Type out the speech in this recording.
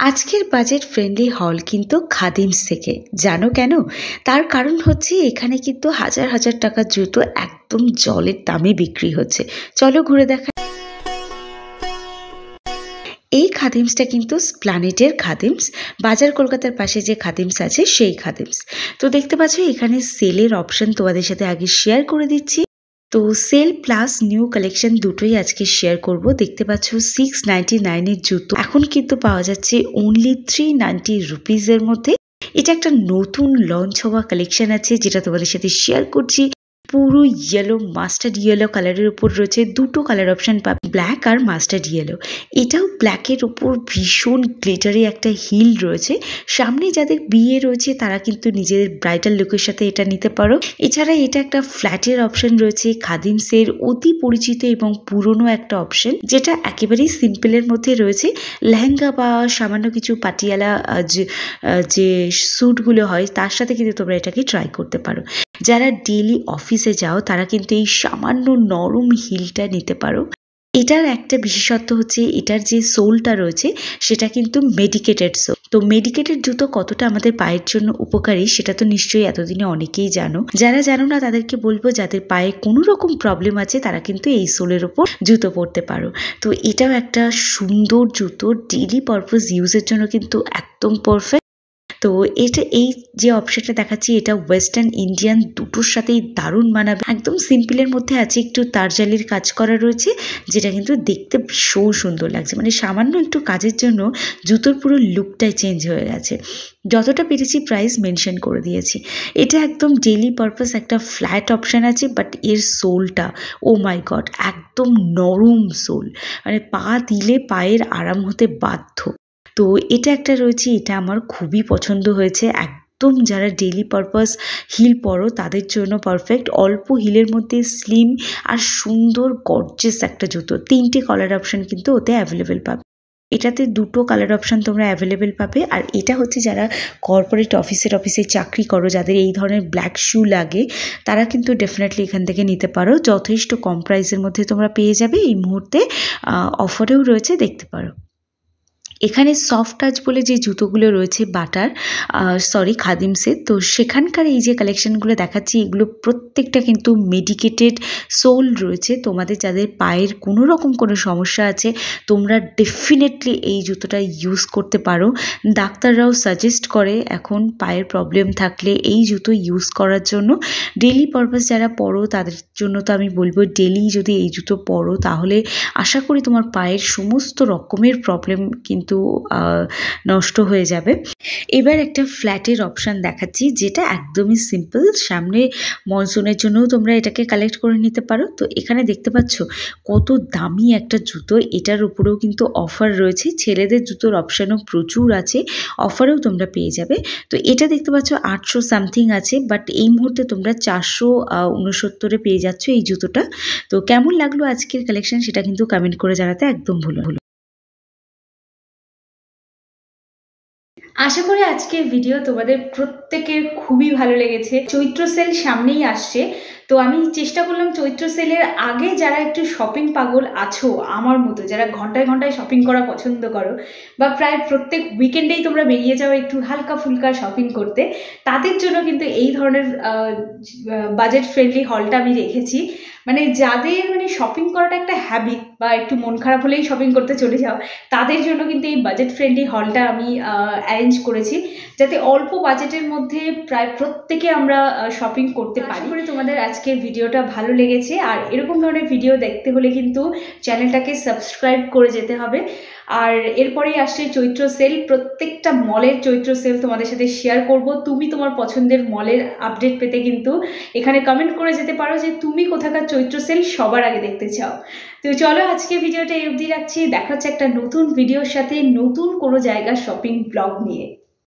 আজকের budget friendly হল কিন্তু খাদিমস থেকে। জানো কেন? তার কারণ হচ্ছে এখানে কিন্তু হাজার হাজার টাকার জুতো একদম জলের দামে বিক্রি হচ্ছে। চলো ঘুরে দেখা। এই খাদিমসটা কিন্তু স্প্ল্যানেডের খাদিমস, বাজার কলকাতার পাশে যে খাদিমস আছে সেই খাদিমস। তো দেখতে পাচ্ছ এখানে সেলের অপশন তোমাদের সাথে আগে শেয়ার করে দিচ্ছি। তো সেল প্লাস নিউ কালেকশন দুটোই আজকে শেয়ার করব। দেখতে পাচ্ছ 699-এর জুতো এখন কিন্তু পাওয়া যাচ্ছে অনলি 390 রুপিজের মধ্যে। এটা একটা নতুন লঞ্চ হওয়া কালেকশন আছে যেটা তোমাদের সাথে শেয়ার করছি। পুরো ইয়েলো, মাস্টার্ড ইয়েলো কালারের উপর রয়েছে। দুটো কালার অপশন পাবে, ব্ল্যাক আর মাস্টার্ড ইয়েলো। এটাও ব্ল্যাকের উপর ভীষণ গ্লিটারি একটা হিল রয়েছে। সামনে যাদের বিয়ে রয়েছে তারা কিন্তু নিজেদের ব্রাইডাল লুকের সাথে এটা নিতে পারো। এছাড়া এটা একটা ফ্ল্যাটের অপশন রয়েছে, খাদিমসের অতি পরিচিত এবং পুরনো একটা অপশন, যেটা একেবারেই সিম্পলের মধ্যে রয়েছে। লেহেঙ্গা বা সামান্য কিছু পাটিয়ালা যে স্যুটগুলো হয় তার সাথে কিন্তু তোমরা এটাকে ট্রাই করতে পারো। যারা ডেইলি অফিসে যাও তারা কিন্তু এই সামান্য নরম হিলটা নিতে পারো। এটার একটা বিশেষত্ব হচ্ছে এটার যে সোলটা রয়েছে সেটা কিন্তু মেডিকেটেড সোল। তো মেডিকেটেড জুতো কতটা আমাদের পায়ের জন্য উপকারী সেটা তো নিশ্চয়ই এতদিনে অনেকেই জানো। যারা জানো না তাদেরকে বলবো, যাদের পায়ে কোনো রকম প্রবলেম আছে তারা কিন্তু এই সোলের ওপর জুতো পরতে পারো। তো এটাও একটা সুন্দর জুতো, ডেইলি পারপাস ইউজের জন্য কিন্তু একদম পারফেক্ট। তো এটা এই যে অপশনটা দেখাচ্ছি এটা ওয়েস্টার্ন ইন্ডিয়ান দুটোর সাথেই দারুণ মানাবে। একদম সিম্পলের মধ্যে আছে, একটু তারজালির কাজ করা রয়েছে যেটা কিন্তু দেখতে ভীষণ সুন্দর লাগছে। মানে সামান্য একটু কাজের জন্য জুতোর পুরো লুকটাই চেঞ্জ হয়ে গেছে। যতটা পেরেছি প্রাইস মেনশন করে দিয়েছি। এটা একদম ডেইলি পারপাস একটা ফ্ল্যাট অপশান আছে, বাট এর সোলটা ও মাই গড একদম নরম সোল, মানে পা দিলে পায়ের আরাম হতে বাধ্য। তো এটা একটা রয়েছে, এটা আমার খুবই পছন্দ হয়েছে। একদম যারা ডেইলি পারপাস হিল পরো তাদের জন্য পারফেক্ট। অল্প হিলের মধ্যে স্লিম আর সুন্দর গর্জিয়াস একটা জুতো। 3টে কালার অপশান কিন্তু ওতে অ্যাভেলেবেল পাবে। এটাতে 2টো কালার অপশান তোমরা অ্যাভেলেবেল পাবে। আর এটা হচ্ছে যারা কর্পোরেট অফিসে চাকরি করো, যাদের এই ধরনের ব্ল্যাক শু লাগে তারা কিন্তু ডেফিনেটলি এখান থেকে নিতে পারো। যথেষ্ট কম প্রাইসের মধ্যে তোমরা পেয়ে যাবে। এই মুহূর্তে অফারেও রয়েছে, দেখতে পারো। এখানে সফট টাচ বলে যে জুতোগুলো রয়েছে খাদিমসের, তো সেখানকার এই যে কালেকশনগুলো দেখাচ্ছি এগুলো প্রত্যেকটা কিন্তু মেডিকেটেড সোল রয়েছে। তোমাদের যাদের পায়ের কোনো রকম কোনো সমস্যা আছে তোমরা ডেফিনেটলি এই জুতোটা ইউজ করতে পারো। ডাক্তাররাও সাজেস্ট করে এখন পায়ের প্রবলেম থাকলে এই জুতো ইউজ করার জন্য। ডেইলি পারপাস যারা পরো তাদের জন্য তো আমি বলবো ডেইলি যদি এই জুতো পরো তাহলে আশা করি তোমার পায়ের সমস্ত রকমের প্রবলেম কিন্তু নষ্ট হয়ে যাবে। এবার একটা ফ্ল্যাটের অপশান দেখাচ্ছি যেটা একদমই সিম্পল। সামনে মনসুনের জন্যও তোমরা এটাকে কালেক্ট করে নিতে পারো। তো এখানে দেখতে পাচ্ছ কত দামি একটা জুতো। এটার উপরেও কিন্তু অফার রয়েছে। ছেলেদের জুতোর অপশানও প্রচুর আছে, অফারেও তোমরা পেয়ে যাবে। তো এটা দেখতে পাচ্ছ 800 সামথিং আছে, বাট এই মুহূর্তে তোমরা 469-এ পেয়ে যাচ্ছ এই জুতোটা। তো কেমন লাগলো আজকের কালেকশন সেটা কিন্তু কমেন্ট করে জানাতে একদম ভুলো। আশা করি আজকের ভিডিও তোমাদের প্রত্যেকের খুবই ভালো লেগেছে। চৈত্র সেল সামনেই আসছে, তো আমি চেষ্টা করলাম চৈত্র সেলের আগে যারা একটু শপিং পাগল আছো আমার মতো, যারা ঘন্টায় ঘন্টায় শপিং করা পছন্দ করো বা প্রায় প্রত্যেক উইকেন্ডেই তোমরা বেরিয়ে যাও একটু হালকা ফুলকা শপিং করতে, তাদের জন্য কিন্তু এই ধরনের বাজেট ফ্রেন্ডলি হলটা আমি রেখেছি। মানে যাদের শপিং করাটা একটা হ্যাবিট বা একটু মন খারাপ হলেই শপিং করতে চলে যাও তাদের জন্য কিন্তু এই বাজেট ফ্রেন্ডলি হলটা আমি অ্যারেঞ্জ করেছি, যাতে অল্প বাজেটের মধ্যে প্রায় প্রত্যেকে আমরা শপিং করতে পারি। করে তোমাদের আজকের ভিডিওটা ভালো লেগেছে, আর এরকম ধরনের ভিডিও দেখতে হলে কিন্তু চ্যানেলটাকে সাবস্ক্রাইব করে যেতে হবে। আর এরপরেই আসছে চৈত্র সেল, প্রত্যেকটা মলের চৈত্র সেল তোমাদের সাথে শেয়ার করব। তুমি তোমার পছন্দের মলের আপডেট পেতে কিন্তু এখানে কমেন্ট করে যেতে পারো যে তুমি কোথাকার চৈত্র সেল সবার আগে দেখতে চাও। তো চলো আজকে ভিডিওটা এই অবধি রাখছি। দেখা হচ্ছে একটা নতুন ভিডিওর সাথে, নতুন কোনো জায়গার শপিং ব্লগ নিয়ে।